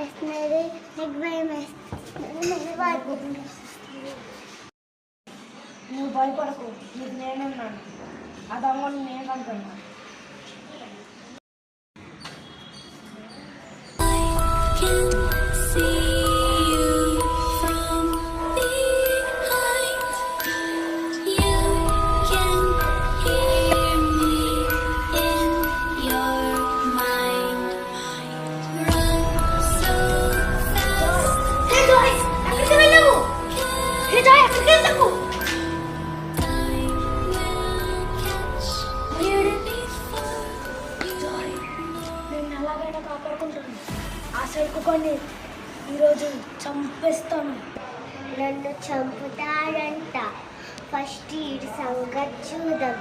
వేస్తున్నది, నీకు భయం వేస్తుంది. నువ్వు భయపడకు, నీకు నేనున్నాను. ఆ దొంగను నేను అంటున్నాను. ఎలాగైనా కాపాడుకుంటాను. ఆ సైకు కొన్ని ఈరోజు చంపేస్తాను. నన్ను చంపుతాడంట. ఫస్ట్ ఈ సంగతి చూద్దాం.